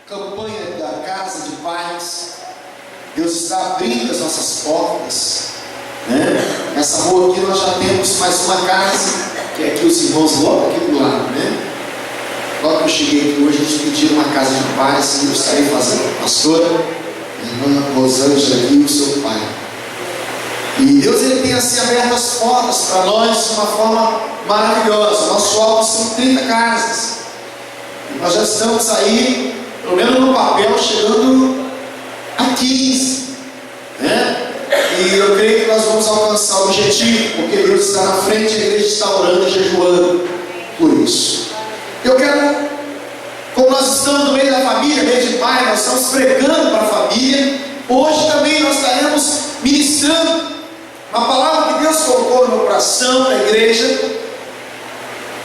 campanha da Casa de Paz. Deus está abrindo as nossas portas, né? Nessa rua aqui nós já temos mais uma casa, que é aqui os irmãos logo aqui do lado, né? Logo que eu cheguei aqui hoje, eles pediram uma casa de paz, e eu estarei fazendo. Pastora, irmã Rosângela aqui e o seu pai. E Deus, ele tem assim aberto as portas para nós de uma forma maravilhosa. Nosso alvo são 30 casas. E nós já estamos aí, pelo menos no papel, chegando a 15, né? E eu creio que nós vamos alcançar o objetivo, porque Deus está na frente, a igreja está orando e jejuando por isso. Eu quero, como nós estamos no meio da família, meio de pai, nós estamos pregando para a família. Hoje também nós estaremos ministrando uma palavra que Deus colocou no meu coração, na igreja,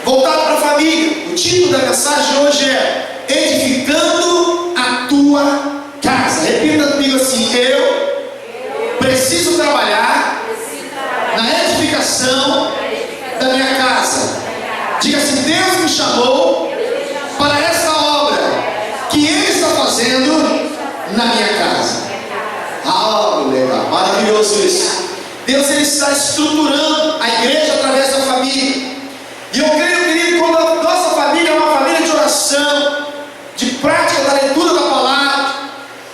voltada para a família. O título da mensagem hoje é Edificando a Tua Casa. Repita comigo assim: eu preciso trabalhar na edificação da minha casa. Diga assim: Deus me chamou para essa obra que Ele está fazendo na minha casa. Legal, maravilhoso isso. Deus, ele está estruturando a igreja através da família. E eu creio, querido, quando a nossa família é uma família de oração, de prática da leitura da palavra,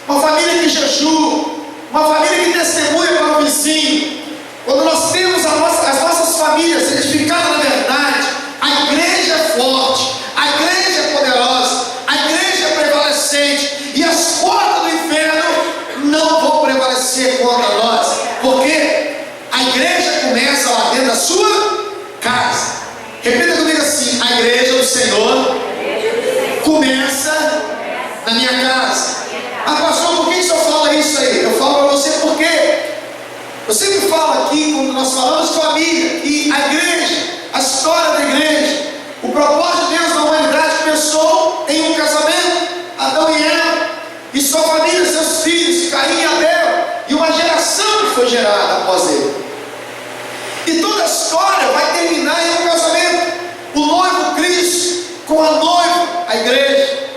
uma família que jejua, uma família que testemunha para o vizinho, quando nós temos as nossas famílias edificadas na verdade, a igreja é forte, a igreja é poderosa, a igreja é prevalecente, e as portas do inferno não vão prevalecer contra nós, porque a igreja começa lá dentro da sua casa. Repita comigo assim: a igreja do Senhor começa na minha casa. Ah, pastor, por que o senhor fala isso aí? Eu falo para você porque eu sempre falo aqui, quando nós falamos de família, que a igreja, a história da igreja, o propósito de Deus na humanidade começou em um casamento, Adão e Eva, e sua família, seus filhos, Caim e Abel, e uma geração que foi gerada após ele. E toda a história vai terminar em um casamento. O noivo Cristo com a noiva, a igreja,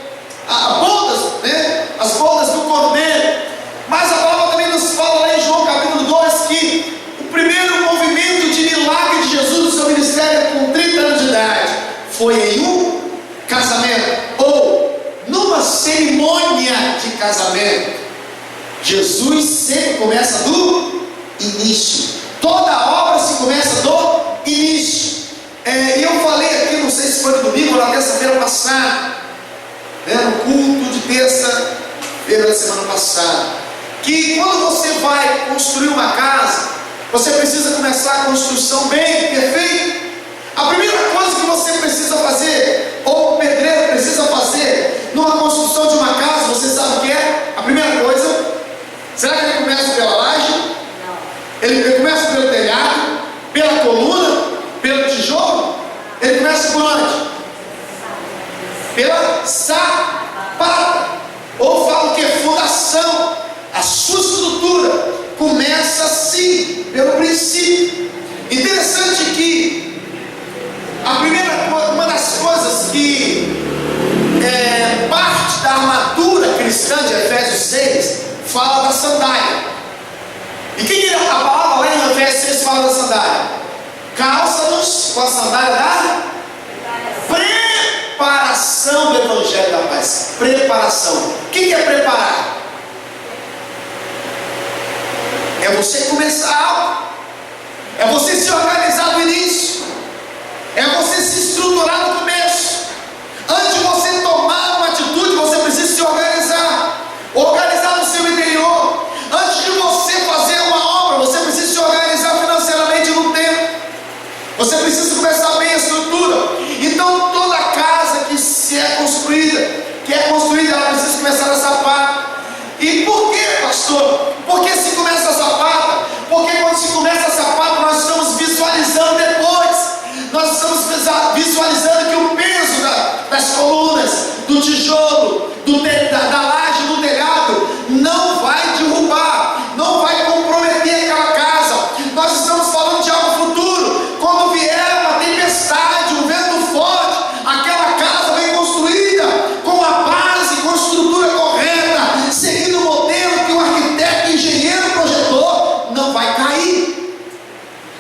as bodas do Cordeiro. Mas a palavra também nos fala lá em João capítulo 2 que o primeiro movimento de milagre de Jesus no seu ministério com 30 anos de idade foi em um casamento, ou numa cerimônia de casamento. Jesus sempre começa do início. Toda obra se começa do início. E eu falei aqui, não sei se foi no domingo ou na terça-feira passada, no culto de terça-feira da semana passada, que quando você vai construir uma casa, você precisa começar a construção bem perfeita. A primeira coisa que você precisa fazer, ou o pedreiro precisa fazer numa construção de uma casa, você sabe o que é? A primeira coisa, será que ele começa pela laje? Ele começa pelo telhado, pela coluna, pelo tijolo? Ele começa por onde? Pela sapata. Ou fala que é fundação. A sua estrutura começa assim, pelo princípio. Interessante que uma das coisas que é parte da armadura cristã de Efésios 6 fala da sandália. E que a palavra lá em Efésios 6 fala da sandália? Calça-nos com a sandália da preparação do Evangelho da Paz. Preparação. O que é preparar? É você começar algo. É você se organizar no início. É você se estruturar no começo. Antes de você tomar uma atitude, você precisa se organizar. Organizar no seu interior. Antes de você fazer uma obra, você precisa se organizar financeiramente no tempo. Você precisa começar bem a estrutura. Então toda casa que é construída, ela precisa começar nessa parte. E por que, pastor? Porque se começa essa parte? Porque quando se começa essa parte, nós estamos visualizando depois. Nós estamos visualizando que o peso das colunas, do tijolo, da laje, do telhado, não vai derrubar, não vai comprometer aquela casa. Nós estamos falando de algo futuro. Quando vier uma tempestade, um vento forte, aquela casa vem construída com a base, com a estrutura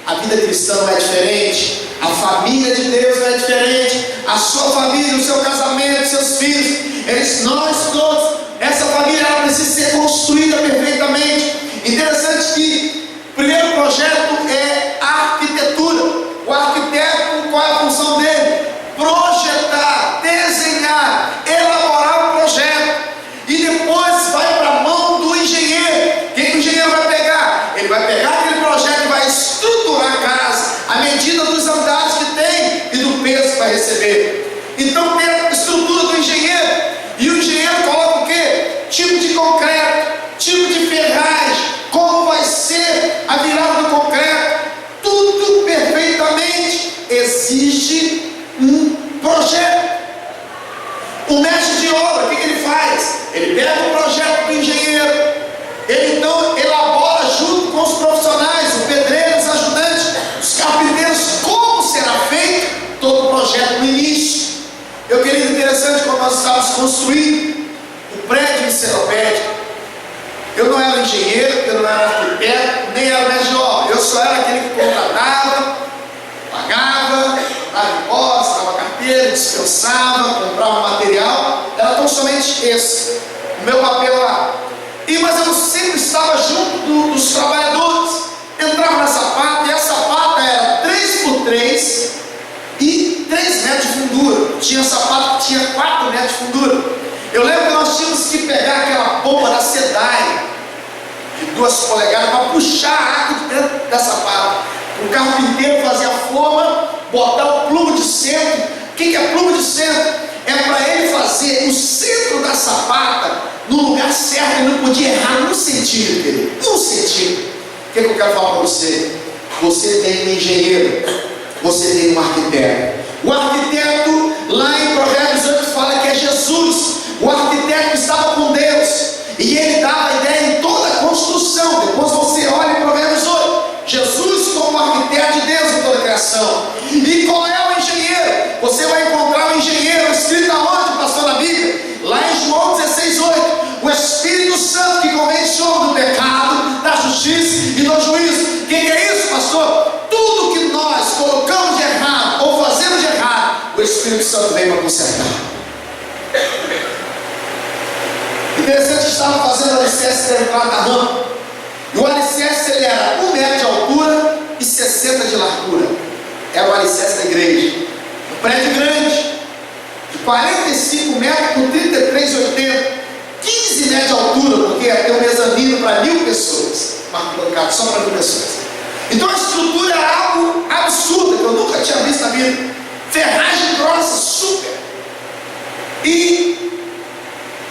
A vida cristã não é diferente, a família de Deus não é diferente, a sua família, o seu casamento, seus filhos, nós todos, essa família ela precisa ser construída perfeitamente. Interessante que o primeiro projeto é a arquitetura. O arquiteto, qual é a função dele? Projetar, desenhar, elaborar o projeto, e depois vai para a mão do engenheiro. O que o engenheiro vai pegar? Ele vai pegar aquele projeto e vai estruturar a casa à medida dos andares que tem e do peso que vai receber. Então tem a estrutura do engenheiro, e o engenheiro coloca o quê? Tipo de concreto, tipo de ferragem, como vai ser a virada do concreto, tudo perfeitamente exige um projeto. O mestre de obra, o que ele faz? Ele pega o projeto do engenheiro, ele então elabora junto com os profissionais, os pedreiros, os ajudantes, os carpinteiros, como será feito todo o projeto no início. Eu queria, interessante, quando nós estávamos construindo o prédio em Seropédica, eu não era engenheiro, eu não era arquiteto, nem era mestre de obra, eu só era aquele que contratava, pagava, dava imposto, dava carteira, dispensava, comprava material. Era tão somente esse o meu papel lá. Mas eu sempre estava junto dos trabalhadores. Entrava na sapata, e a sapata era 3x3 e 3 metros de fundura. Tinha sapata que tinha 4 metros de fundura. Eu lembro que nós tínhamos que pegar aquela bomba da SEDAI de 2 polegadas para puxar a água de dentro da sapata. O carpinteiro fazia a forma, botar o plumo de centro. O que é plumo de centro? É para ele fazer o centro da sapata no lugar certo. Ele não podia errar num centímetro, querido. Um centímetro. O que eu quero falar para você? Você tem um engenheiro, você tem um arquiteto. O arquiteto, lá em Provérbios 8, fala que é Jesus. O arquiteto estava com Deus e ele dava a ideia em toda a construção. Depois você olha em Provérbios 8, Jesus como arquiteto de Deus em toda a criação. E qual é o engenheiro? Você vai encontrar o engenheiro escrito aonde, pastor, na Bíblia? Lá em João 16:8, o Espírito Santo que convence o homem do pecado, da justiça e do juízo. O que é isso, pastor? Tudo que nós colocamos de errado ou fazemos de errado, o Espírito Santo vem para consertar. Interessante, estava fazendo o alicerce da entrada da rampa, e o alicerce ele era 1 metro de altura e 60 de largura. É o alicerce da igreja. Um prédio grande, de 45 metros por 33,80, 15 metros de altura, porque ia ter um mezanino para 1.000 pessoas, marcado só para 1.000 pessoas. Então a estrutura era algo absurdo, que eu nunca tinha visto na vida. Ferragem grossa, super. E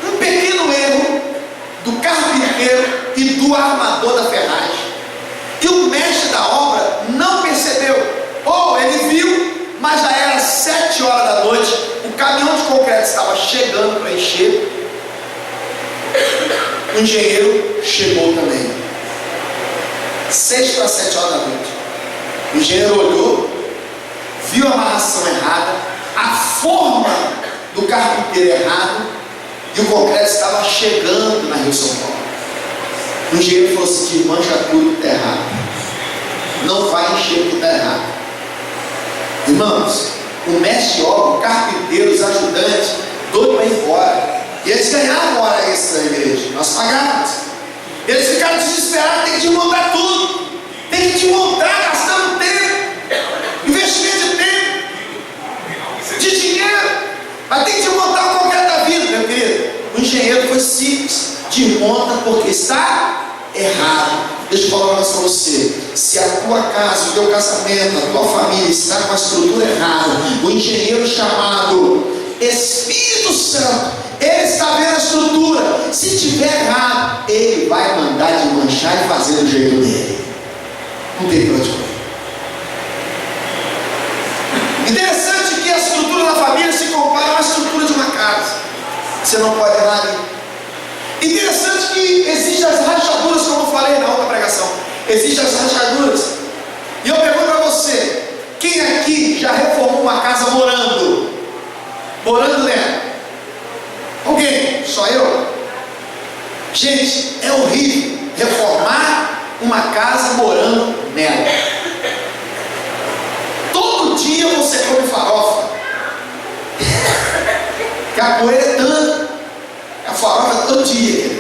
um pequeno erro do carpinteiro e do armador da ferragem, e o mestre da obra não percebeu. Ou ele viu, mas já era 7 horas da noite, o caminhão de concreto estava chegando para encher. O engenheiro chegou também, 6 para 7 horas da noite. O engenheiro olhou, viu a amarração errada, a forma do carpinteiro errado, e o concreto estava chegando na Rio São Paulo. O engenheiro falou assim: que mancha tudo que está errado, não vai encher o que está errado. Irmãos, o mestre de obra, o carpinteiro, os ajudantes, doido para ir embora. E eles ganhavam hora extra na igreja, nós pagávamos. Eles ficaram desesperados, tem que desmontar tudo, tem que desmontar, gastando tempo, investimento de tempo, de dinheiro, mas tem que desmontar o concreto da vida, meu querido. O engenheiro foi simples: desmonta porque está errado. Deixa eu falar uma coisa para você: se a tua casa, o teu casamento, a tua família está com a estrutura errada, o engenheiro chamado Espírito Santo, ele está vendo a estrutura. Se tiver errado, ele vai mandar desmanchar e fazer do jeito dele. Não tem para onde correr. Interessante que a estrutura da família se compara à estrutura de uma casa. Você não pode errar ali. Interessante que existem as rachaduras, como eu falei na outra pregação. Existem as rachaduras. E eu pergunto para você: quem aqui já reformou uma casa morando? Morando nela? Alguém? Só eu? Gente, é horrível reformar uma casa morando nela. todo dia.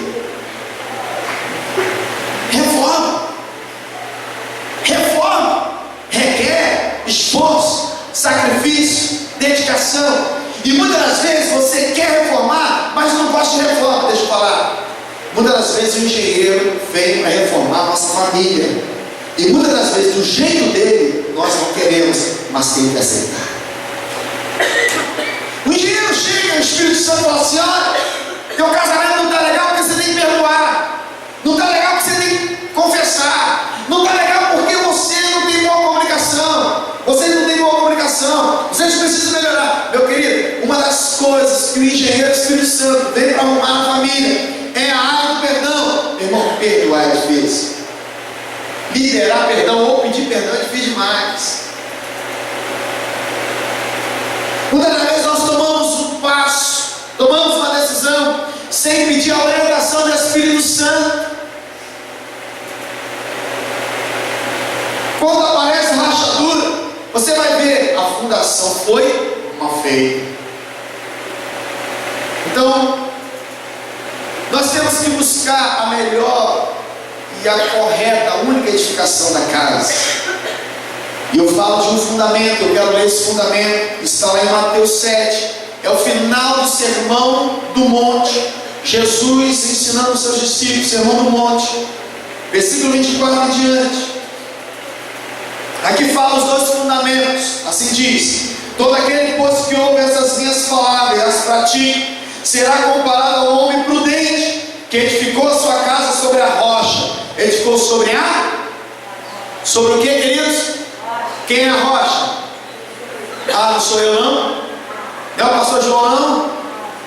Reforma requer esforço, sacrifício, dedicação. E muitas das vezes você quer reformar, mas não gosta de reforma. Deixa eu falar. Muitas das vezes o engenheiro vem para reformar a nossa família. E muitas das vezes, do jeito dele, nós não queremos, mas tem que aceitar. O engenheiro chega, o Espírito Santo fala assim: olha, teu casamento não está legal porque você tem que perdoar. Não está legal porque você tem que confessar. Não está legal porque você não tem boa comunicação. Vocês não têm boa comunicação. Vocês precisam melhorar. Meu querido, uma das coisas que o engenheiro do Espírito Santo vem para arrumar na família é a área do perdão. Irmão, perdoar é difícil. Liberar perdão ou pedir perdão é difícil demais. Muitas das vezes nós tomamos um passo, tomamos uma decisão sem pedir a orientação do Espírito Santo. Quando aparece rachadura, você vai ver, a fundação foi mal feita. Então, nós temos que buscar a melhor e a correta, a única edificação da casa. E eu falo de um fundamento, eu quero ler esse fundamento, está lá em Mateus 7, é o final do sermão do monte, Jesus ensinando os seus discípulos, sermão do monte, versículo 24 em diante. Aqui fala os dois fundamentos, assim diz: todo aquele, pois, que ouve essas minhas palavras e as pratica, será comparado ao homem prudente, que edificou a sua casa sobre a rocha. Edificou sobre sobre o que, queridos? Quem é a rocha? Ah, não sou eu não? Não é o pastor João não?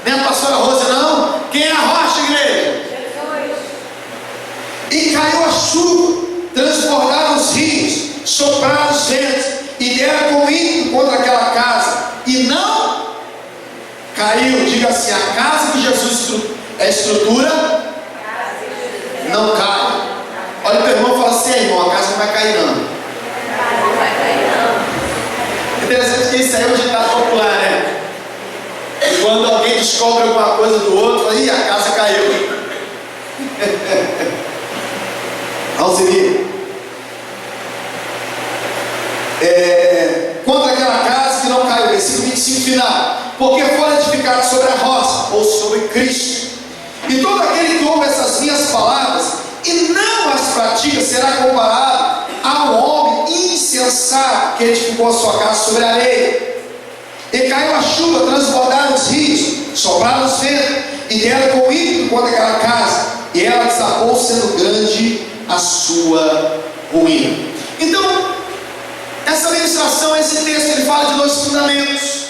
Nem a pastora Rosa não? Quem é a rocha, igreja? E caiu a chuva, transbordaram os rios, sopraram os ventos, e deram com ímpeto contra aquela casa, e não caiu. Diga assim: a casa que Jesus é estrutura, não cai. Olha o teu irmão e fala assim: irmão, a casa não vai cair não. Interessante que isso aí é um ditado popular, né? Quando alguém descobre alguma coisa do outro, aí a casa caiu. Alzini, contra aquela casa que não caiu, versículo 25 final, porque foi edificado sobre a rocha, ou sobre Cristo. E todo aquele que ouve essas minhas palavras e não as pratica será comparado a um homem insensato que edificou a sua casa sobre a areia. E caiu a chuva, transbordaram os rios, sopraram os ventos, e deram com ímpeto contra aquela casa, e ela desabou, sendo grande a sua ruína. Então, essa ministração, esse texto, ele fala de dois fundamentos: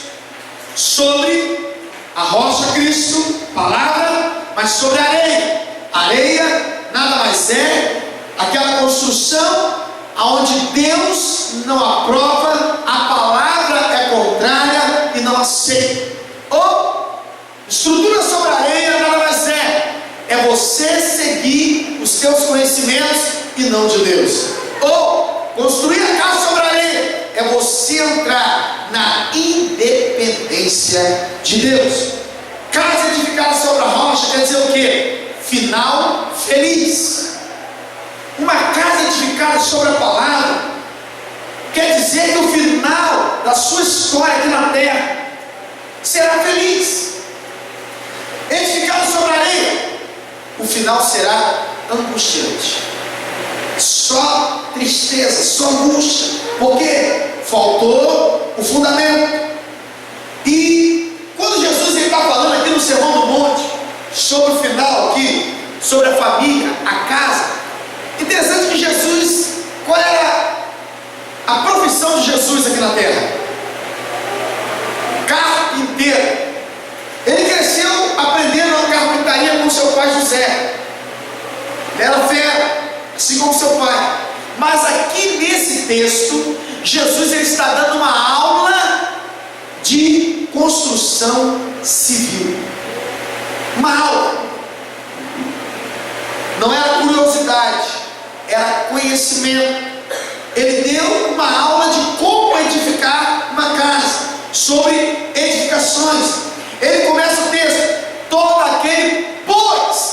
sobre a rocha Cristo, palavra, mas sobre a areia. Areia nada mais é aquela construção aonde Deus não aprova, a palavra é contrária e não aceita. Ou estrutura sobre a areia nada mais é você seguir os teus conhecimentos e não de Deus. Ou construir a casa sobre a areia é você entrar na independência de Deus. Casa edificada sobre a rocha quer dizer o quê? Final feliz. Uma casa edificada sobre a palavra quer dizer que o final da sua história aqui na terra será feliz. Edificado sobre a areia, o final será angustiante. Só tristeza, só angústia, porque faltou o fundamento. E quando Jesus está falando aqui no Sermão do Monte sobre o final aqui, sobre a família, a casa, interessante que Jesus, qual era a profissão de Jesus aqui na terra? Carpinteiro. Ele cresceu aprendendo a carpintaria com seu pai José. Ele era fera, assim como seu pai. Mas aqui nesse texto, Jesus ele está dando uma aula de construção civil. Uma aula. Não era curiosidade, era conhecimento. Ele deu uma aula de como edificar uma casa, sobre edificações. Ele começa o texto: todo aquele, pois.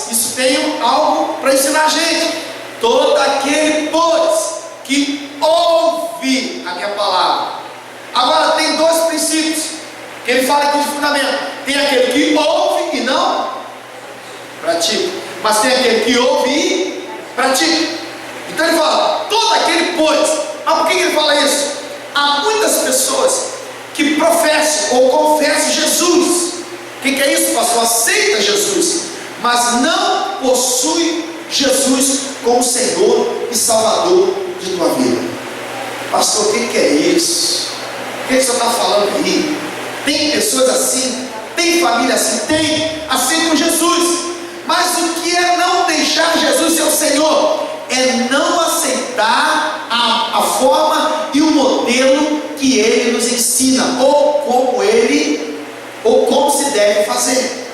mas tem aquele que ouve e pratica. Então ele fala, todo aquele pois. Mas por que ele fala isso? Há muitas pessoas que professam ou confessam Jesus. O que é isso, pastor? Aceita Jesus, mas não possui Jesus como Senhor e Salvador de tua vida. Pastor, o que é isso? O que você está falando aí? Tem pessoas assim? Tem família assim? Tem, aceitam Jesus, mas o que é não deixar Jesus ser o Senhor? É não aceitar a forma e o modelo que Ele nos ensina, ou como se deve fazer.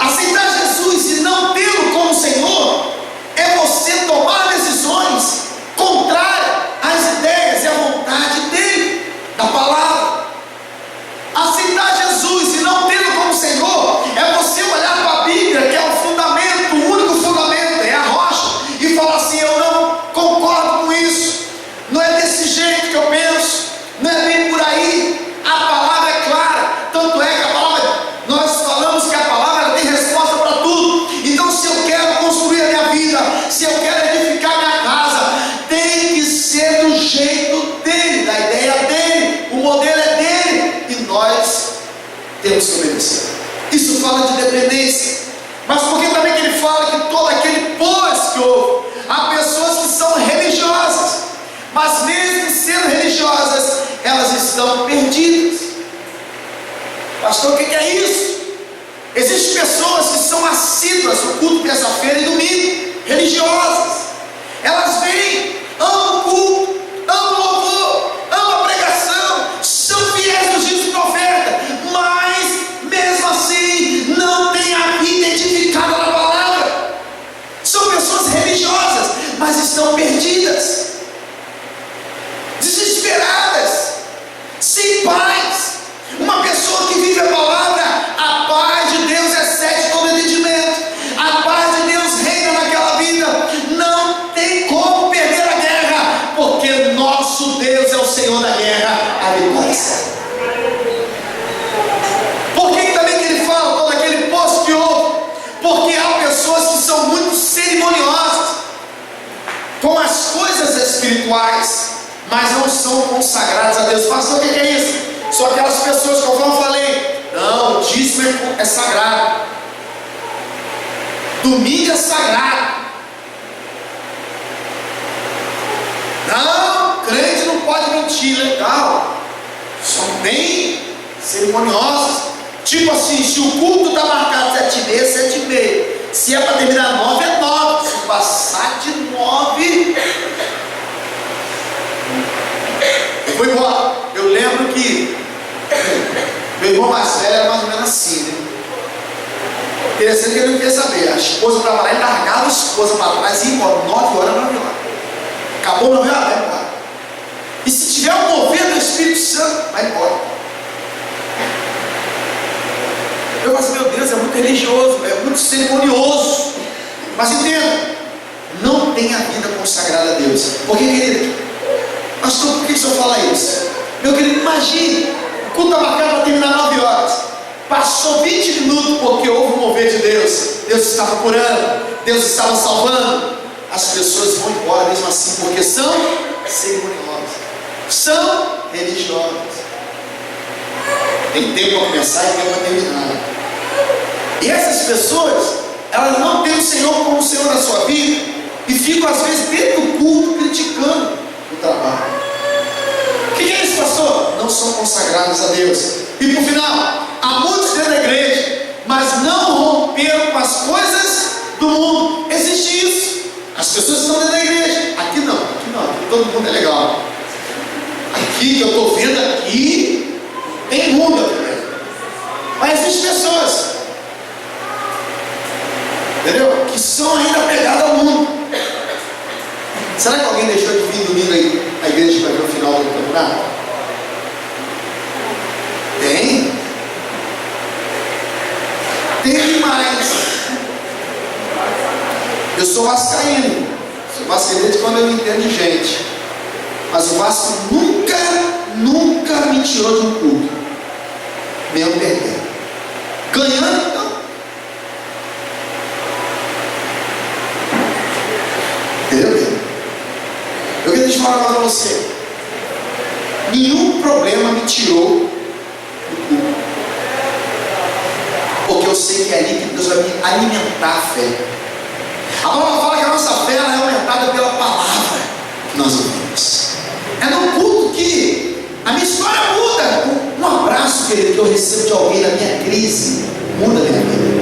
Aceitar Jesus e não tê-lo como Senhor é você tomar decisões contrárias às ideias e à vontade dele, da palavra. Aceitar Jesus e não tê-lo como Senhor é você olhar para a Bíblia, que é o fundamento, o único fundamento, é a rocha, e falar assim: eu não concordo com isso, não é desse jeito que eu penso, não é bem por aí. A palavra é clara, tanto é que a palavra, nós falamos que a palavra ela tem resposta para tudo. Então, se eu quero construir a minha vida, se eu quero edificar minha casa, tem que ser do jeito dele, da ideia dele, o modelo é dele, e nós temos que obedecer. Isso fala de dependência. Mas por que também que ele fala que todo aquele pois que houve? Há pessoas que são religiosas, mas mesmo sendo religiosas, elas estão perdidas. Pastor, o que é isso? Existem pessoas que são assíduas no culto de terça-feira e domingo, religiosas. Elas vêm, amam o culto, amam o louvor, amam a pregação, são fiéis nos dias de oferta, mas mesmo assim não têm a vida edificada na palavra. São pessoas religiosas, mas estão perdidas, desesperadas, sem paz. Uma pessoa que vive a palavra, a paz de Deus excede todo entendimento, a paz de Deus reina naquela vida, não tem como perder a guerra, porque nosso Deus é o Senhor da guerra, a vitória. Por que também que ele fala todo aquele poço que houve? Porque há pessoas que são muito cerimoniosas com as coisas espirituais, mas não são consagradas a Deus. Pastor, o que é isso? São aquelas pessoas, conforme eu falei, não, o dízimo é sagrado, domingo é sagrado, não, crente não pode mentir, legal, são bem cerimoniosos, tipo assim, se o culto está marcado 7h30, 7h30, se é para terminar 9, é 9, se passar de 9, eu vou embora. Eu lembro que meu irmão mais velho era mais ou menos assim, né? Interessante que ele não queria saber. A esposa para lá, ele largava a esposa para trás e ia embora, 9 horas, 9 horas. Acabou 9 horas, vai embora. E se tiver um mover do Espírito Santo, vai embora. Eu falo assim, meu Deus, é muito religioso, é muito cerimonioso. Mas entenda, não tem a vida consagrada a Deus. Porque, querido, pastor, por que o senhor fala isso? Meu querido, imagine, o culto está marcado para terminar 9 horas. Passou 20 minutos porque houve um mover de Deus. Deus estava curando, Deus estava salvando. As pessoas vão embora mesmo assim, porque são cerimoniosas, são religiosas. Tem tempo para começar e tempo para terminar. E essas pessoas, elas não têm o Senhor como o Senhor da sua vida e ficam às vezes dentro do culto criticando o trabalho. O que é isso, pastor? Não são consagrados a Deus. E por final, há muitos dentro da igreja, mas não romperam com as coisas do mundo. Existe isso. As pessoas estão dentro da igreja. Aqui não, aqui todo mundo é legal. Aqui que eu estou vendo aqui, tem mundo também. Mas existem pessoas, entendeu? Que são ainda apegadas ao mundo. Será que alguém deixou de vir domingo aí à igreja para ver o final do campeonato? Tem? Tem demais. Eu sou vascaíno. Sou vascaíno desde quando eu me entendo de gente. Mas o Vasco nunca me tirou de um culto. Mesmo perdendo. Ganhando, não. você: nenhum problema me tirou do culto, porque eu sei que é ali que Deus vai me alimentar a fé. A palavra fala que a nossa fé ela é aumentada pela palavra que nós ouvimos. É no culto que a minha história muda. Um abraço, querido, que eu recebo de alguém na minha crise muda a minha vida.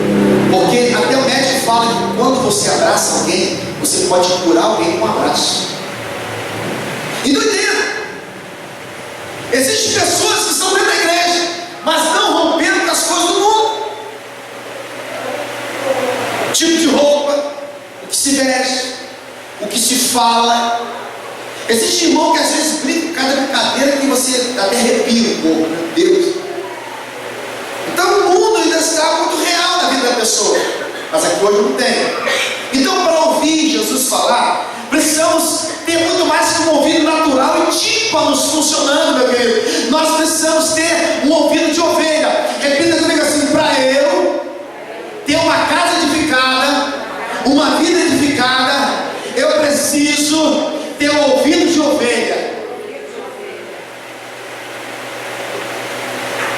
Porque até o médico fala que quando você abraça alguém, você pode curar alguém com um abraço. E não entendo. Existem pessoas que estão dentro da igreja, mas não romperam com as coisas do mundo. Tipo de roupa, o que se veste, o que se fala. Existe irmão que às vezes brinca com cada brincadeira que você até arrepia um pouco, meu Deus. Então o mundo ainda está muito real na vida da pessoa, mas aqui hoje não tem. Então, para ouvir Jesus falar, precisamos ter muito mais que um ouvido natural e tímpanos funcionando, meu querido. Nós precisamos ter um ouvido de ovelha. Repita comigo assim: para eu ter uma casa edificada, uma vida edificada, eu preciso ter um ouvido de ovelha.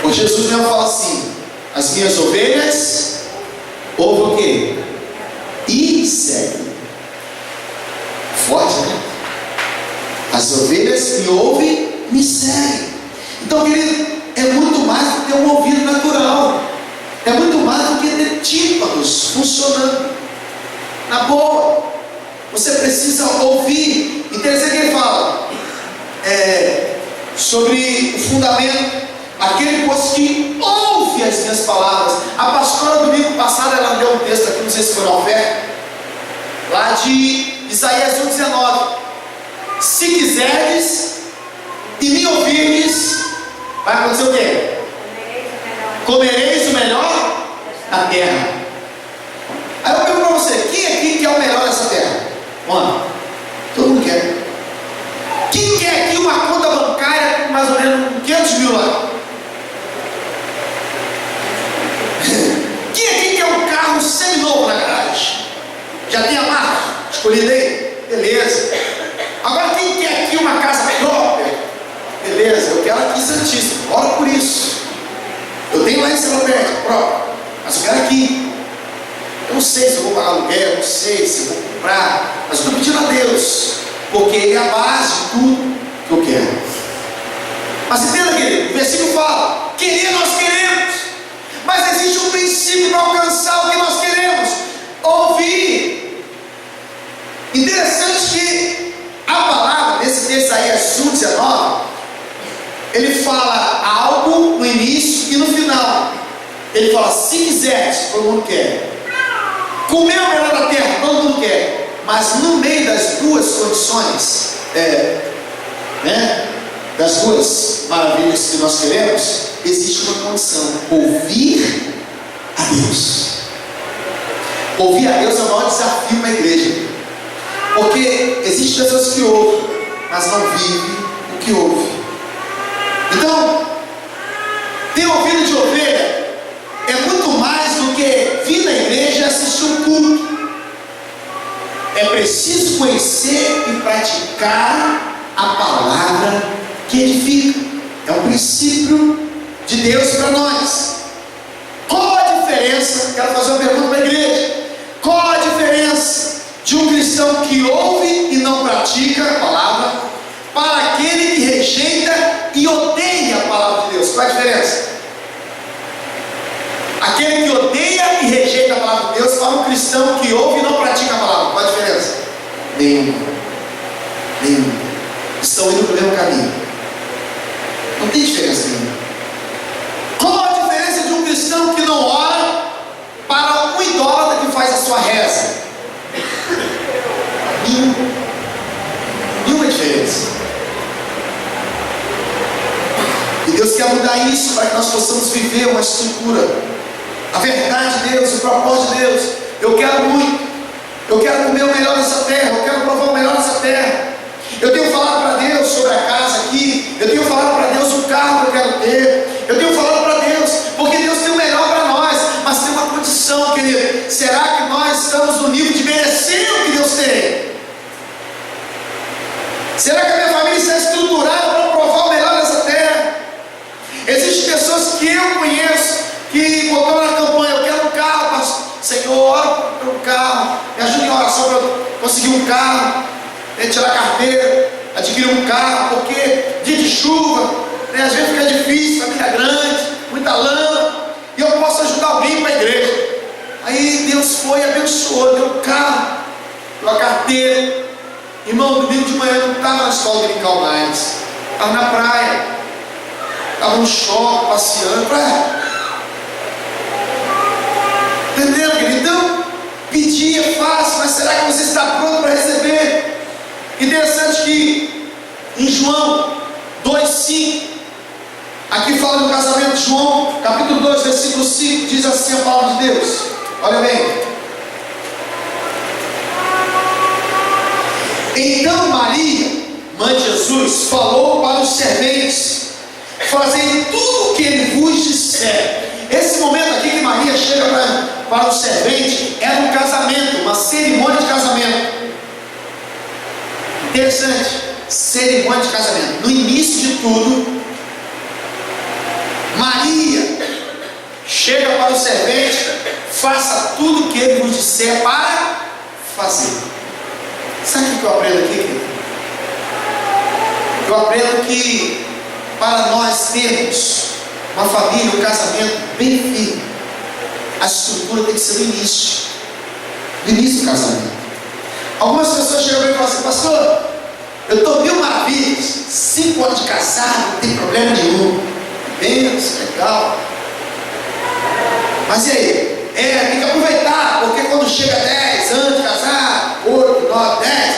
O Jesus mesmo fala assim: as minhas ovelhas ouvem o quê? E seguem. Forte, né? As ovelhas me ouvem, me seguem. Então, querido, é muito mais do que um ouvido natural. É muito mais do que ter tímpanos funcionando. Na boa, você precisa ouvir. Interessante que ele fala sobre o fundamento. Aquele pois que ouve as minhas palavras. A pastora domingo passado ela deu um texto aqui, não sei se foi uma oferta, lá de Isaías 1,19. Se quiseres e me ouvirdes, vai acontecer o quê? Comereis o melhor da terra. Aí eu pergunto para você: quem aqui quer o melhor dessa terra? Mano, todo mundo quer. Quem quer aqui uma conta bancária com mais ou menos 500 mil lá? Quem aqui quer um carro seminovo na garagem? Já tem a marca escolhida aí? Beleza. Agora quem quer aqui uma casa própria? Beleza, eu quero aqui em Santíssimo, ora por isso. Eu tenho lá em Celebete próprio, mas eu quero aqui. Eu não sei se eu vou pagar aluguel, não sei se eu vou comprar, mas eu estou pedindo a Deus, porque Ele é a base de tudo que eu quero. Mas entenda, querido, o versículo fala: querer nós queremos, mas existe um princípio para alcançar o que nós queremos: ouvir. Interessante que a palavra, nesse texto aí, 1,19, ele fala algo no início e no final. Ele fala: se quiseres, todo mundo quer. Comer o melhor da terra, todo mundo quer. Mas no meio das duas condições, das duas maravilhas que nós queremos, existe uma condição: ouvir a Deus. Ouvir a Deus é o maior desafio na igreja, porque existem pessoas que ouvem, mas não vivem o que ouvem. Então, ter ouvido de ovelha é muito mais do que vir na igreja e assistir um culto. É preciso conhecer e praticar a palavra que edifica. É um princípio de Deus para nós. Qual a diferença? Quero fazer uma pergunta para a igreja. Qual a diferença de um cristão que ouve e não pratica a palavra para aquele que rejeita e odeia a palavra de Deus? Qual a diferença? Aquele que odeia e rejeita a palavra de Deus para um cristão que ouve e não pratica a palavra. Qual a diferença? Nenhuma. Estão indo para o mesmo caminho. Não tem diferença nenhuma. Qual a diferença de um cristão que não ora para um idólatra que faz a sua reza? Nenhuma diferença. E Deus quer mudar isso para que nós possamos viver uma estrutura. A verdade de Deus, o propósito de Deus. Eu quero muito. Eu quero comer o melhor dessa terra. Eu quero provar o melhor dessa terra. Eu tenho falado para Deus sobre a casa aqui. Eu tenho falado para Deus o carro que eu quero ter. Eu tenho falado para Deus, porque Deus tem o melhor para nós. Mas tem uma condição, querido. Será que nós estamos no nível de merecer o que Deus tem? Será que a minha família me ajuda em oração para eu conseguir um carro, tirar a carteira, adquirir um carro, porque dia de chuva, às vezes fica difícil, família grande, muita lama, e eu posso ajudar alguém para a igreja. Aí Deus foi e abençoou, deu um carro, deu a carteira. Irmão, domingo de manhã eu não estava na escola dominical mais, estava na praia, estava no shopping, passeando, entendeu, querido? Então, pedir é fácil, mas será que você está pronto para receber? Interessante que em João 2,5, aqui fala do casamento de João, capítulo 2, versículo 5, diz assim a palavra de Deus. Olha bem. Então Maria, mãe de Jesus, falou para os serventes: fazei tudo o que ele vos disser. Esse momento aqui que Maria chega para o servente era um casamento, uma cerimônia de casamento. Interessante, cerimônia de casamento. No início de tudo, Maria chega para o servente: faça tudo o que ele vos disser para fazer. Sabe o que eu aprendo aqui, querido? Eu aprendo que para nós termos uma família, um casamento bem firme, a estrutura tem que ser do início do casamento. Algumas pessoas chegam para mim e falam assim: pastor, eu estou mil maravilhas, 5 anos de casado, não tem problema nenhum, bênção, legal. Mas e aí? Tem que aproveitar, porque quando chega 10 anos de casar, 8, 9, 10,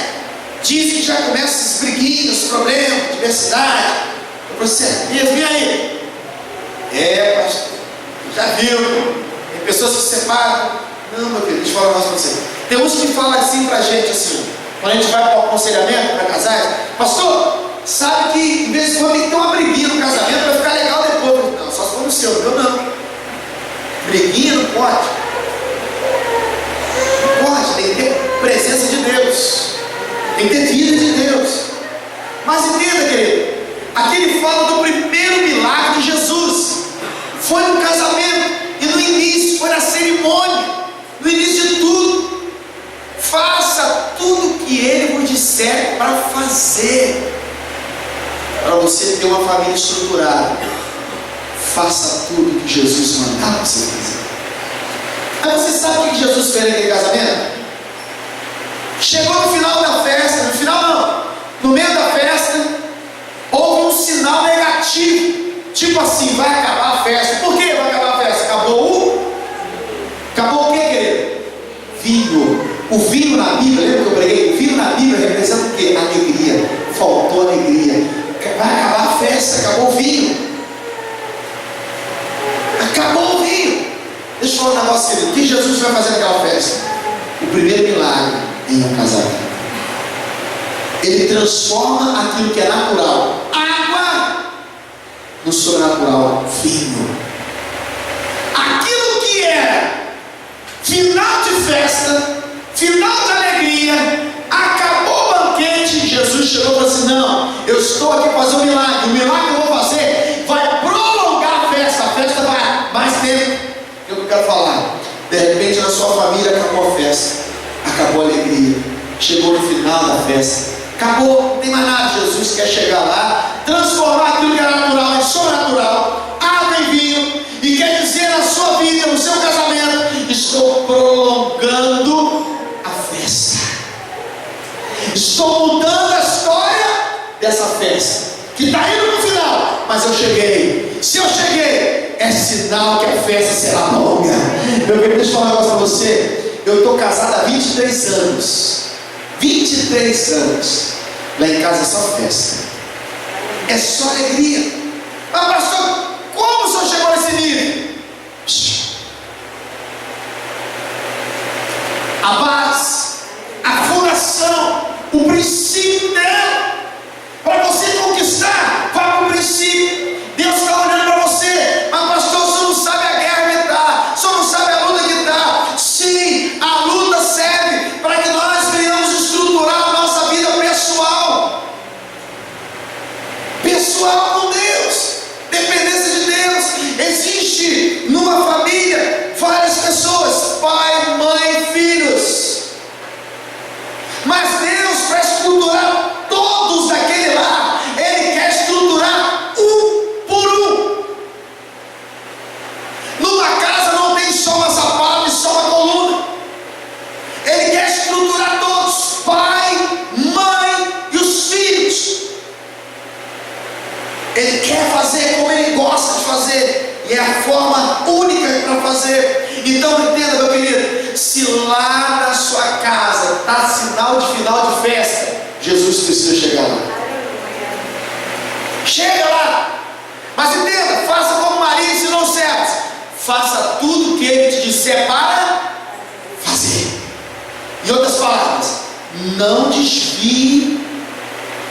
dizem que já começa esses briguinhos, problemas, diversidade. Eu falei assim: e aí? Pastor, já viu? Tem pessoas que se separam. Não, meu filho, deixa eu falar mais para você. Tem uns que falam assim pra gente, assim, quando a gente vai para o aconselhamento, para casais: pastor, sabe que de vez em quando tem que ter uma briguinha no casamento para ficar legal depois. Não, só se for no seu, eu não. Briguinha não pode. Não pode, tem que ter presença de Deus, tem que ter vida de Deus. Mas entenda, querido, aqui ele fala do primeiro milagre de Jesus. Foi no casamento, e no início, foi na cerimônia, no início de tudo. Faça tudo o que ele vos disser para fazer. Para você ter uma família estruturada, faça tudo o que Jesus mandar você fazer. Aí você sabe o que Jesus fez naquele casamento? Chegou no final da festa, no final não, no meio da festa, houve um sinal negativo. Tipo assim: vai acabar a festa. Por que vai acabar a festa? Acabou o que, querido? Vinho. O vinho na Bíblia, lembra que eu preguei? O vinho na Bíblia representa o que? Alegria. Faltou alegria. Vai acabar a festa, acabou o vinho. Acabou o vinho. Deixa eu falar um negócio, querido. O que Jesus vai fazer naquela festa? O primeiro milagre em um casamento. Ele transforma aquilo que é natural, água, no sobrenatural, vinho. Aquilo que era final de festa, final de alegria, acabou o banquete, Jesus chegou e falou assim: não, eu estou aqui para fazer um milagre. O milagre que eu vou fazer vai prolongar a festa vai mais tempo. É o que eu quero falar. De repente na sua família acabou a festa, acabou a alegria, chegou no final da festa, acabou, não tem mais nada. Jesus quer chegar lá, transformar aquilo que era natural em sobrenatural, água em vinho, e quer dizer na sua vida, no seu casamento: estou prolongando a festa, estou mudando a história dessa festa, que está indo no final, mas eu cheguei. Se eu cheguei, é sinal que a festa será longa. Meu querido, deixa eu falar um negócio para você. Eu estou casado há 23 anos. 23 anos. Lá em casa é só festa, é só alegria. Mas pastor, como o senhor chegou nesse nível? A base, a fundação, o princípio dela, para você conquistar, vá para o princípio. Deus está olhando para você: mas pastor, o senhor não sabe a guerra que está, o senhor não sabe a luta que está. Sim, a luta serve para que nós venhamos estruturar a nossa vida pessoal com Deus, dependência de Deus. Existe numa família várias pessoas: pai, mãe, filhos. Ele quer fazer como Ele gosta de fazer, e é a forma única para fazer. Então entenda, meu querido, se lá na sua casa está sinal de final de festa, Jesus precisa chegar lá. Chega lá. Mas entenda, faça como Maria ensinou os servos: faça tudo o que Ele te disser para fazer. Em outras palavras, não desvie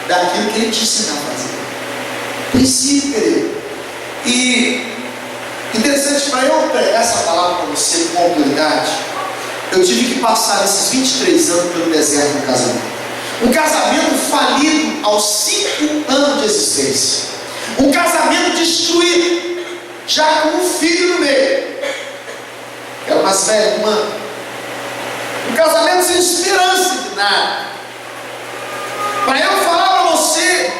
daquilo que Ele te ensinar a fazer. Princípio, querido. E interessante, para eu pregar essa palavra para você com autoridade, eu tive que passar esses 23 anos pelo deserto no casamento. Um casamento falido aos 5 anos de existência. Um casamento destruído, já com um filho no meio. Era mais velho, uma. Um casamento sem esperança de nada. Para eu falar para você,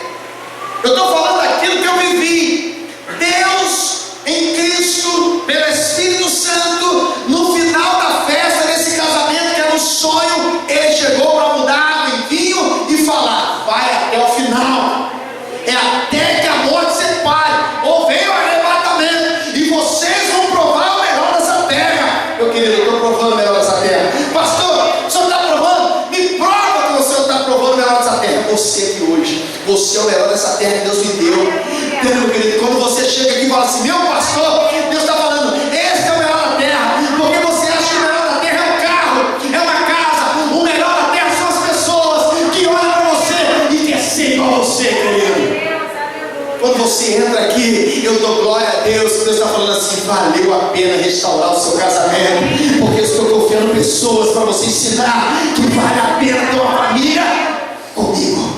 eu estou falando daquilo que eu vivi. Deus em Cristo, pelo Espírito Santo, no final da festa desse casamento, que era um sonho, Ele chegou para mudar água em vinho e falar: vai até o final, é até que a morte separe, ou veio o arrebatamento, e vocês vão provar o melhor dessa terra. Meu querido, eu estou provando o melhor dessa terra. Pastor, o senhor está provando? Me prova que o senhor está provando o melhor dessa terra. Você aqui hoje, você é o melhor dessa terra que Deus me deu. Meu querido, quando você chega aqui e fala assim: meu pastor, Deus está falando, esse é o melhor da terra, porque você acha que o melhor da terra é um carro, é uma casa. O melhor da terra são as pessoas que olham para você e quer ser igual a você, querido. Quando você entra aqui, eu dou glória a Deus. Deus está falando assim: valeu a pena restaurar o seu casamento, porque eu estou confiando pessoas para você ensinar que vale a pena ter uma família comigo.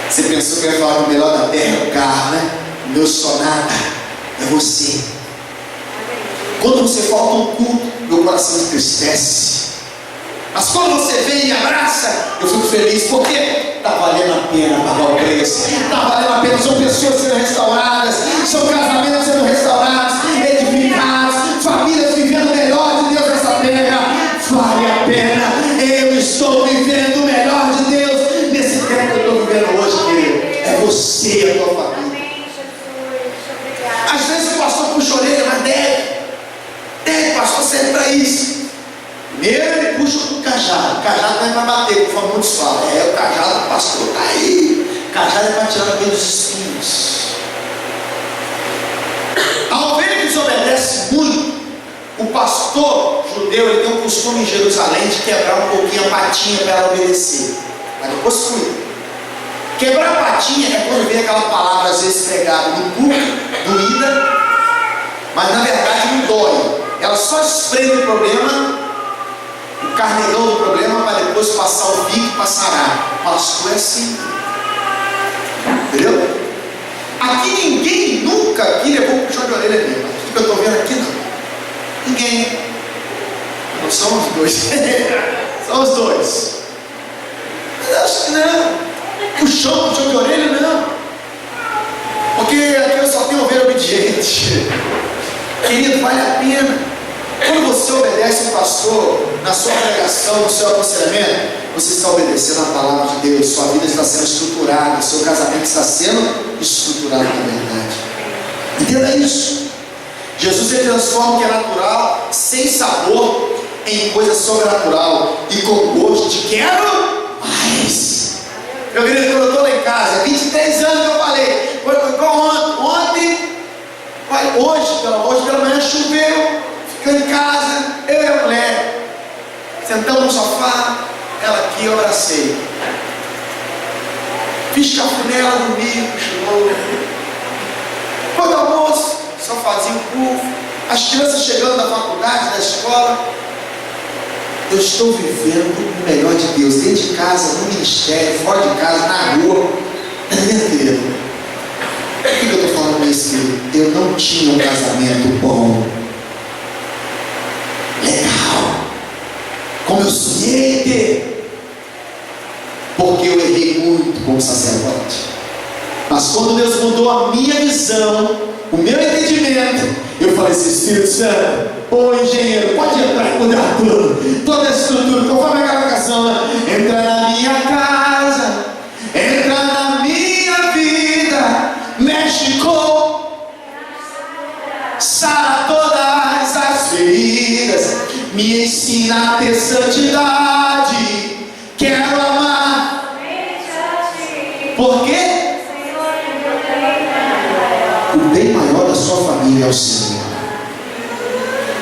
Você pensou que eu ia falar que o melhor da terra é o carro, né? O meu sonata é você. Quando você falta um culto, meu coração entristece. Mas quando você vem e me abraça, eu fico feliz, porque está valendo a pena pagar o preço. Está valendo a pena, são pessoas sendo restauradas, são casamentos sendo restaurados, edificados, famílias vivendo o melhor de Deus nessa terra. Vale a pena. Eu estou vivendo o melhor de Deus nesse tempo que eu estou vivendo hoje, querido. É você e a tua família. Às vezes o pastor puxa a orelha, mas deve, pastor, serve para isso. Primeiro ele puxa com o cajado. O cajado não é para bater, conforme muitos falam. É o cajado do pastor, está aí. O cajado é para tirar o meio dos espinhos. A ovelha que desobedece muito, o pastor judeu, ele tem um costume em Jerusalém de quebrar um pouquinho a patinha para ela obedecer. Mas depois cuida. Quebrar a patinha é quando vem aquela palavra às vezes pregada no público, doída, mas na verdade não dói. Ela só esfrega o problema, o carnegão do problema, para depois passar o bico para sarar. Pastor é assim. Entendeu? Aqui ninguém nunca aqui levou um puxão de orelha mesmo. Aqui que eu estou vendo aqui não. Ninguém. Não são os dois. São os dois. Mas eu acho que não. Puxão de orelha não. Porque aqui eu só tenho ovelha obediente. Querido, vale a pena. Quando você obedece o pastor na sua pregação, no seu aconselhamento, você está obedecendo a palavra de Deus. Sua vida está sendo estruturada, seu casamento está sendo estruturado na verdade. Entenda isso. Jesus, ele transforma o que é natural, sem sabor, em coisa sobrenatural e com gosto de quero mais. Meu querido, quando eu estou lá em casa, 23 anos que eu falei, foi igual ontem, hoje pela manhã choveu, ficando em casa, eu e a mulher, sentamos no sofá, ela aqui, eu abracei. Fiz cafuné, ela dormiu, chegou. Quando o almoço, sofazinho curvo, as crianças chegando da faculdade, da escola. Eu estou vivendo o melhor de Deus, dentro de casa, no ministério, fora de casa, na rua. Querido, por que eu estou falando isso, querido? Eu não tinha um casamento bom, legal, como eu sonhei ter, porque eu errei muito como sacerdote. Mas quando Deus mudou a minha visão, o meu entendimento, eu falei assim: Espírito Santo, ô engenheiro, pode entrar e mudar tudo, toda a estrutura, conforme aquela canção, né? Entra na minha casa, entra na minha vida. Me ensina a ter santidade. Quero amar. Por quê? O bem maior da sua família é o Senhor.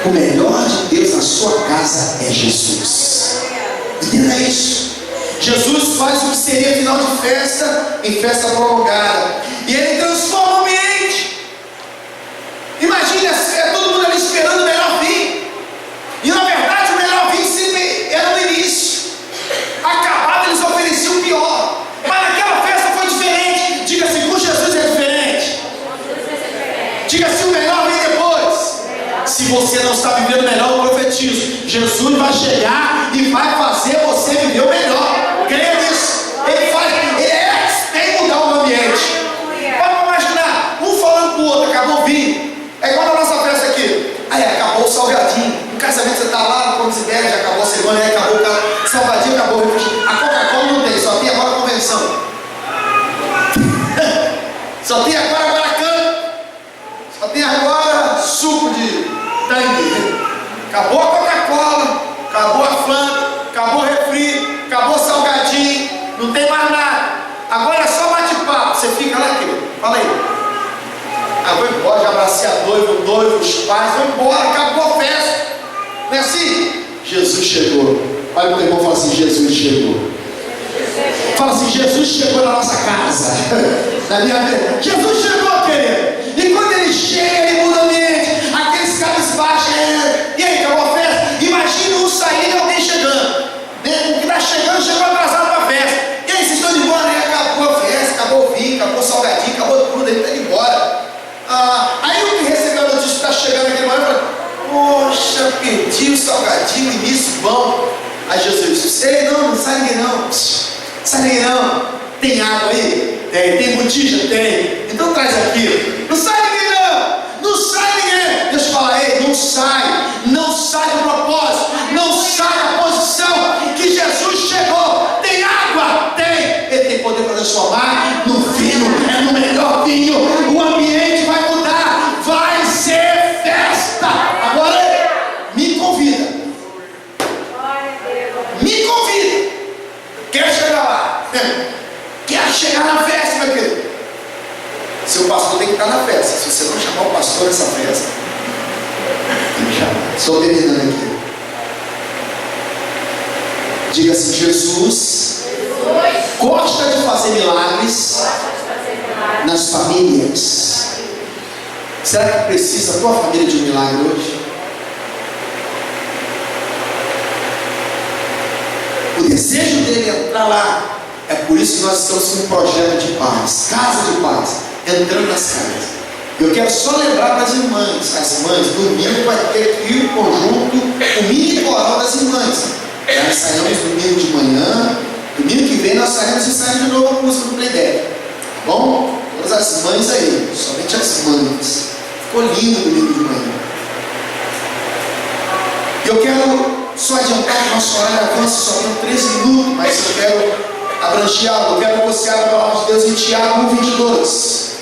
O melhor de Deus na sua casa é Jesus. Entenda isso. Jesus faz o que seria final de festa em festa prolongada. E Ele transforma o ambiente. Imagina, todo mundo ali esperando o melhor vinho. E na verdade o melhor vinho sempre era no início. Acabado, eles ofereciam o pior. Mas naquela festa foi diferente. Diga assim, com Jesus é diferente. Diga assim, o melhor vem depois. Se você não está vivendo o melhor, eu profetizo. Jesus vai chegar e vai fazer você viver o melhor. Creia nisso. Ele é expert em mudar o ambiente. Vamos imaginar, um falando com o outro, acabou o vinho. É igual na nossa festa aqui. Aí acabou o salgadinho. No casamento você está lá, como se der, já acabou a cerimônia, aí acabou o salgadinho, acabou o refrigerante. A Coca-Cola não tem, só tem agora a convenção. Só tem agora Guaracã. Só tem agora suco de tangue. Acabou a Coca-Cola, acabou a Fanta, acabou o refri, acabou o salgadinho, não tem mais nada. Agora é só bate-papo. Você fica lá, querido, fala aí. Vou embora, já abracei a noiva, o noivo, os pais, vou embora, acabou a festa. Não é assim? Jesus chegou. Olha o teu irmão e fala assim: Jesus chegou. Fala assim: Jesus chegou na nossa casa. Na minha vida. Jesus chegou, querido. E quando ele chega, ele muda o ambiente. Aqueles caras baixos. E aí, acabou a festa? Imagina um saindo e alguém chegando. O que está chegando, chegou atrasado para a festa. E aí, vocês estão indo embora? E acabou a festa, acabou o vinho, acabou o salgadinho, acabou tudo. Ele está indo embora. Aí o que recebeu a notícia que está chegando aqui agora fala: poxa, perdi o salgadinho, início bom. Aí Jesus disse: ei, não sai ninguém não. Sai ninguém não. Tem água aí? Tem botija? Tem. Então traz aqui. Não sai ninguém não. Não sai ninguém. Deus fala: ei, não sai. Não sai do propósito. Não sai da posição que Jesus chegou. Tem água? Tem. Ele tem poder para transformar no vinho. É no melhor vinho. O ambiente vai mudar. Vai ser festa. Agora me convida. Me convida. Quer chegar lá? Quer chegar na festa, meu querido? Seu pastor tem que estar na festa. Se você não chamar o pastor nessa festa, tem que chamar. Estou terminando aqui. Diga assim: Jesus gosta de fazer milagres nas famílias. Será que precisa a tua família de um milagre hoje? O desejo dele é entrar lá. É por isso que nós estamos com um projeto de paz, casa de paz, entrando nas casas. Eu quero só lembrar para as irmãs. As mães, domingo vai ter aqui o conjunto, o mini coral das irmãs. Nós saímos domingo de manhã. Domingo que vem nós saímos e saímos de novo a música do Playback. Tá bom? Todas as mães aí, somente as mães. Ficou lindo domingo de manhã. Eu quero só adiantar que nosso horário avança, só tem 13 minutos, mas eu quero abrancheá-lo. Eu quero que você abra a palavra de Deus em Tiago 1:22.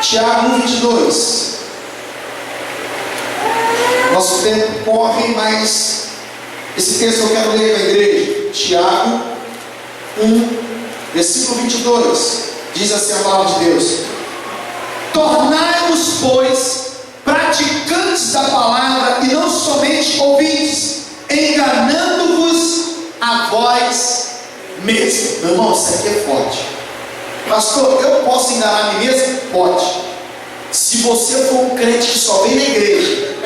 Tiago 1:22. Nosso tempo corre, mas esse texto eu quero ler para a igreja. Tiago 1, versículo 22. Diz assim a palavra de Deus: tornai-vos, pois, praticantes da palavra e não somente ouvintes, enganando-vos a vós mesmo. Meu irmão, isso aqui é forte. Pastor, eu posso enganar a mim mesmo? Pode. Se você for um crente que só vem na igreja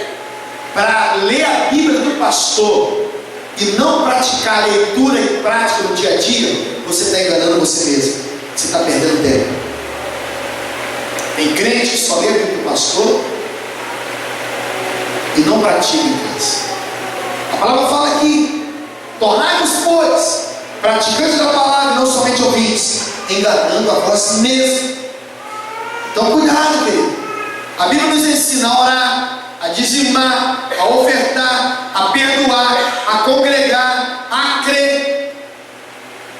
para ler a Bíblia do pastor e não praticar a leitura e prática no dia a dia, você está enganando você mesmo. Você está perdendo tempo. Tem crente que só lê a Bíblia do pastor e não pratica em casa. A palavra fala aqui: tornai-vos, pois, praticantes da palavra e não somente ouvintes, enganando a vós mesmos. Então cuidado, querido. A Bíblia nos ensina a orar, a dizimar, a ofertar, a perdoar, a congregar, a crer.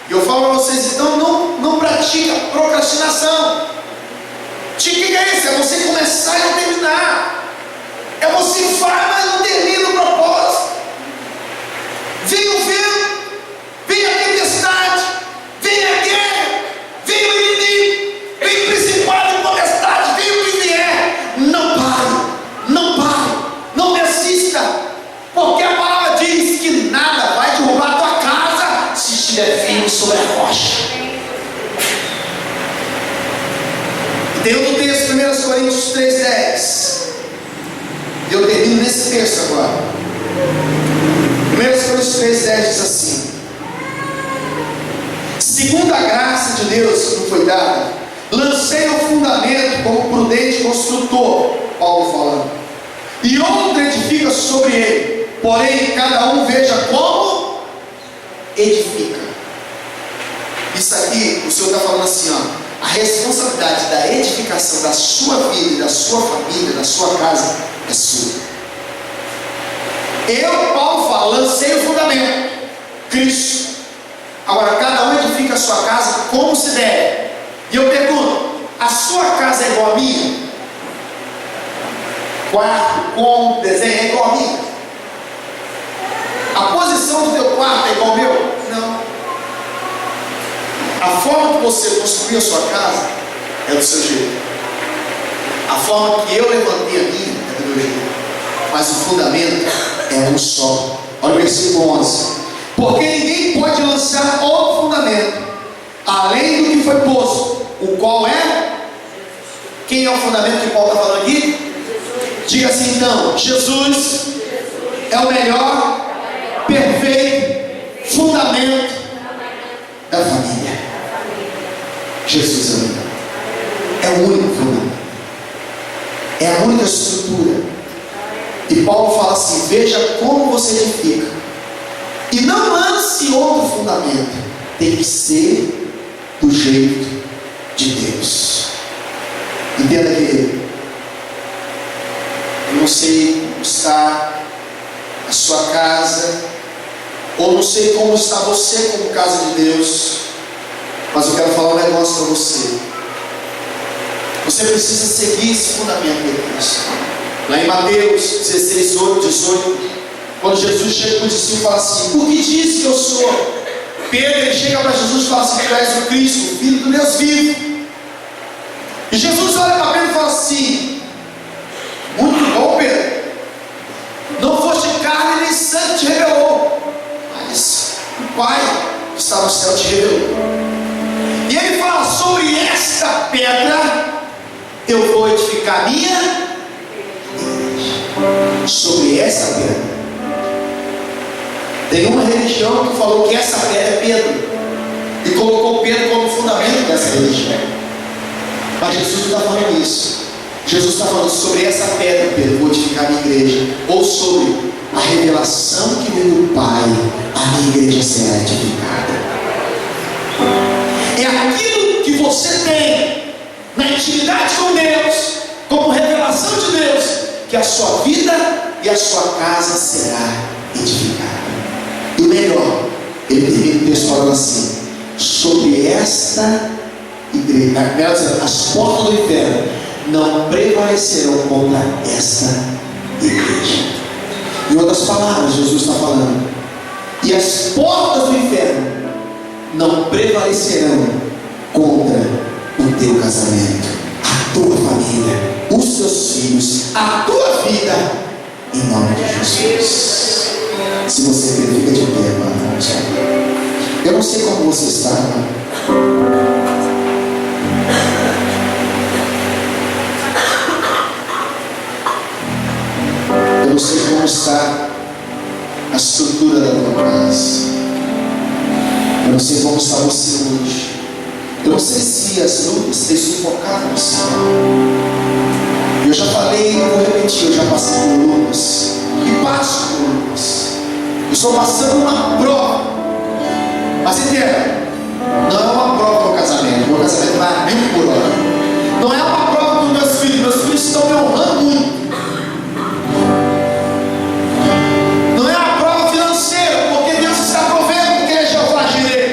E eu falo para vocês, então não pratica procrastinação. O que é isso? É você começar e não terminar. É você faz, mas não termina o propósito. Tem outro texto, 1 Coríntios 3,10. Eu termino nesse texto agora. 1 Coríntios 3,10 diz assim: segundo a graça de Deus que me foi dada, lancei o fundamento como prudente construtor, Paulo falando, e outro edifica sobre ele, porém cada um veja como edifica. Isso aqui, o Senhor está falando assim, ó, a responsabilidade da edificação da sua vida, da sua família, da sua casa é sua. Eu, Paulo fala, lancei o fundamento, Cristo. Agora cada um edifica a sua casa como se deve. E eu pergunto, a sua casa é igual a minha? Quarto, cômodo, desenho é igual a minha? A posição do teu quarto é igual ao meu? Não. A forma que você construiu a sua casa é do seu jeito. A forma que eu levantei a minha é do meu jeito. Mas o fundamento é um só. Olha o versículo 11. Porque ninguém pode lançar outro fundamento além do que foi posto, o qual é? Quem é o fundamento que Paulo está falando aqui? Diga assim então: Jesus é o melhor, perfeito fundamento da família. Jesus é o melhor, é o único fundamento, é a única estrutura. E Paulo fala assim: veja como você edifica, e não lance outro fundamento, tem que ser do jeito de Deus. Entenda que eu não sei como está a sua casa, ou não sei como está você como casa de Deus, mas eu quero falar um negócio para você. Você precisa seguir esse fundamento de Deus. Lá em Mateus 16, 18, quando Jesus chega para o discípulo e fala assim: por que diz que eu sou? Pedro, ele chega para Jesus e fala assim: tu és o Cristo, o Filho do Deus vivo. E Jesus olha para Pedro e fala assim: muito bom, Pedro, não foste carne nem sangue te revelou, mas o Pai que está no céu te revelou. E ele fala: sobre esta pedra eu vou edificar a minha igreja. Sobre essa pedra. Tem uma religião que falou que essa pedra é Pedro e colocou Pedro como fundamento dessa religião. Mas Jesus não está falando isso. Jesus está falando: sobre essa pedra, Pedro, eu vou edificar a minha igreja. Ou sobre a revelação que vem do Pai, a minha igreja será edificada. É aquilo que você tem na intimidade com Deus, como revelação de Deus, que a sua vida e a sua casa será edificada. E o melhor, ele termina o texto falando assim: sobre esta igreja, as portas do inferno não prevalecerão contra esta igreja. Em outras palavras, Jesus está falando: e as portas do inferno não prevalecerão contra o teu casamento, a tua família, os teus filhos, a tua vida, em nome de Jesus. Se você crê, fica de pé, mano. Eu não sei como você está, mano. Eu não sei como está a estrutura da tua casa. Eu não sei como está você hoje. Eu não sei se as lutas têm sufocado você. Eu já falei e vou repetir: eu já passei por lutas e passo por lutas. Eu estou passando uma prova. Mas entenda, não é uma prova no casamento. Meu casamento vai a 1000 por hora. Não é uma prova dos meus filhos. Meus filhos estão me honrando muito. Não é uma prova financeira, porque Deus está provendo, porque Ele é Jeová Jireh.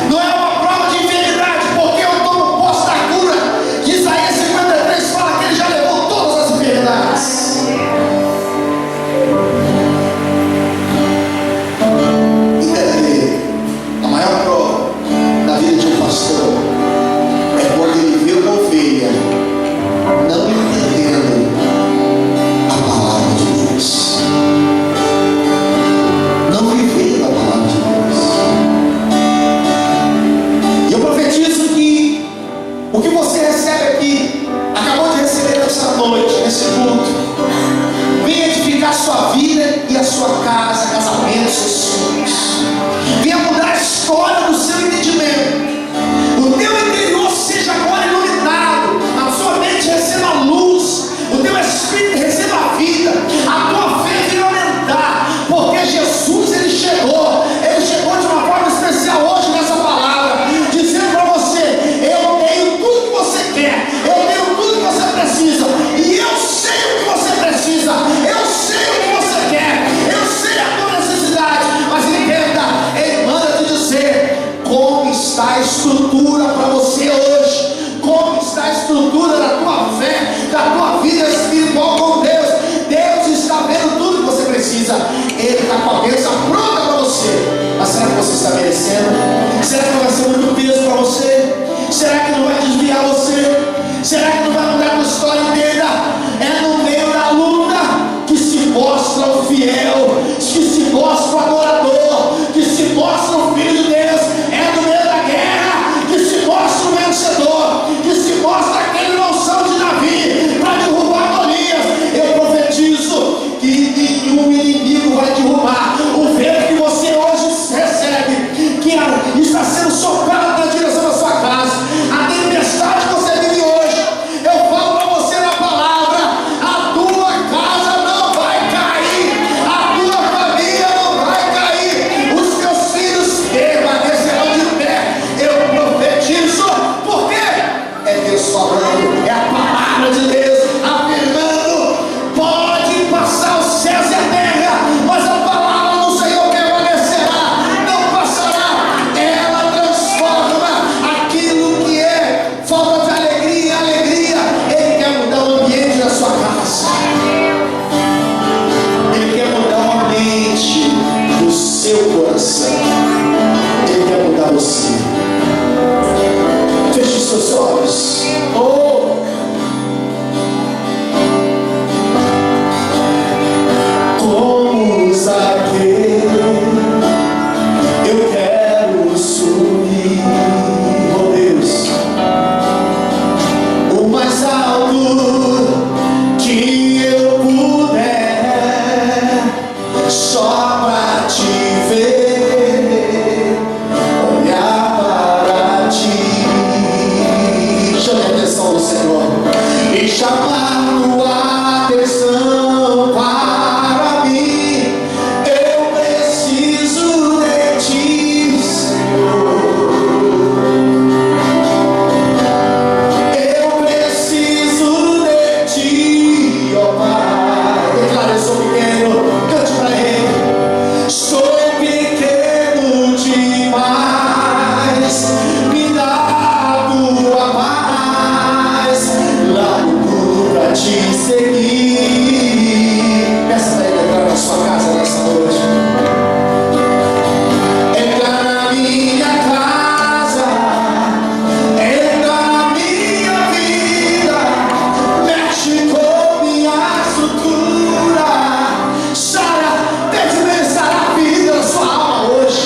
Não é uma prova de enfermidade, porque eu tomo posse da cura. Isaías 53 fala que Ele já levou todas as enfermidades. A maior prova da vida de um pastor O que você recebe aqui, acabou de receber essa noite, nesse culto, venha edificar a sua vida e a sua casa, casamento, seus filhos. Venha mudar a história do seu entendimento. O teu interior seja agora iluminado, a sua mente receba a luz, o teu espírito receba a vida, a tua fé venha aumentar, porque Jesus ele chegou de uma forma especial hoje nessa palavra, dizendo para você: eu tenho tudo que você quer, eu tenho tudo que você precisa, e eu sei o que você precisa, eu sei o que você quer, eu sei a tua necessidade. Mas entenda, ele manda te dizer como está a estrutura para você hoje, como está a estrutura da tua fé, da tua vida espiritual com Deus. Deus está vendo tudo que você precisa, Ele está com a bênção pronta para você. Mas será que você está merecendo? Será que não vai ser muito peso para você? Será que não vai desviar você? Será que não vai mudar a história inteira? É no meio da luta que se mostra o fiel, que se mostra o adorador, que se mostra o filho de Deus. É no meio da guerra que se mostra o vencedor, que se mostra aquele unção de Davi para derrubar Golias. Eu profetizo que nenhum inimigo vai derrubar o vento que você hoje recebe, que está sendo soprado na direção da sua casa, a tempestade que você vive hoje. Eu falo para você na palavra: a tua casa não vai cair, a tua família não vai cair, os teus filhos permanecerão de pé. Eu profetizo, porque é Deus falando, é a palavra de Deus afirmando. Pode passar os céus e a terra, mas a palavra do Senhor permanecerá, não passará. Ela transforma aquilo que é falta de alegria em alegria. Ele quer mudar o ambiente da sua casa, Ele quer mudar o ambiente do seu coração, Ele quer mudar você. Feche os seus olhos. Como Zaqueu, eu quero subir, oh Deus, o mais alto que eu puder, só pra te ver, olhar para ti. Chame a atenção do Senhor e chamar tua atenção para mim. Eu preciso de ti, Senhor. Eu preciso de ti, ó Pai. Declara: eu sou pequeno. Cante para Ele. Sou pequeno demais, me dá a tua paz, largo tudo pra te seguir. Peça para Ele entrar na sua casa nessa noite. Entra na minha casa, entra na minha vida, mexe com minha estrutura. Sara, deixa eu pensar a vida da sua alma hoje,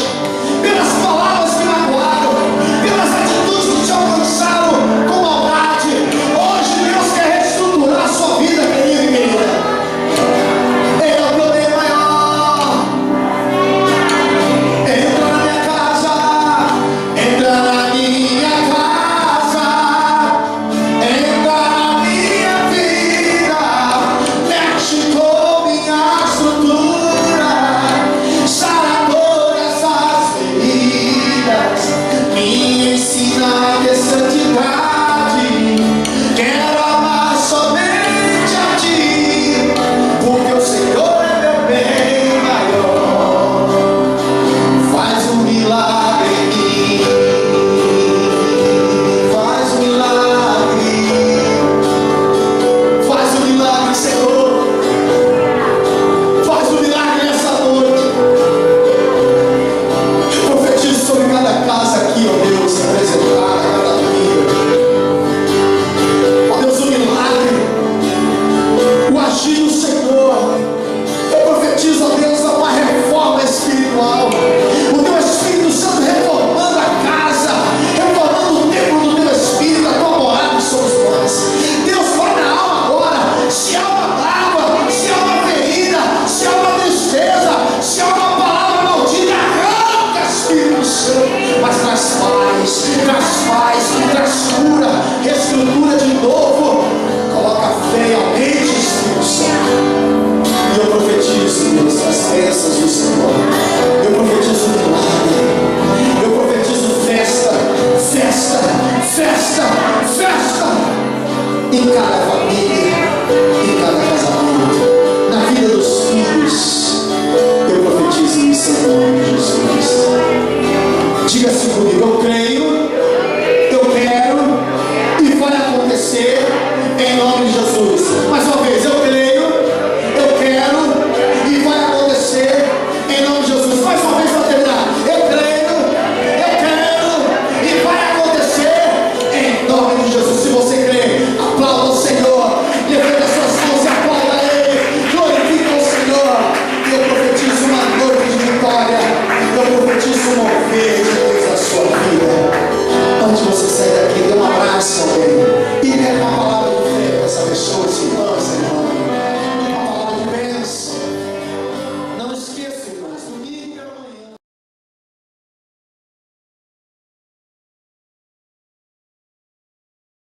pelas palavras que magoaram, pelas atitudes que te alcançaram com maldade. Hoje Deus quer reestruturar a sua vida. em cada família.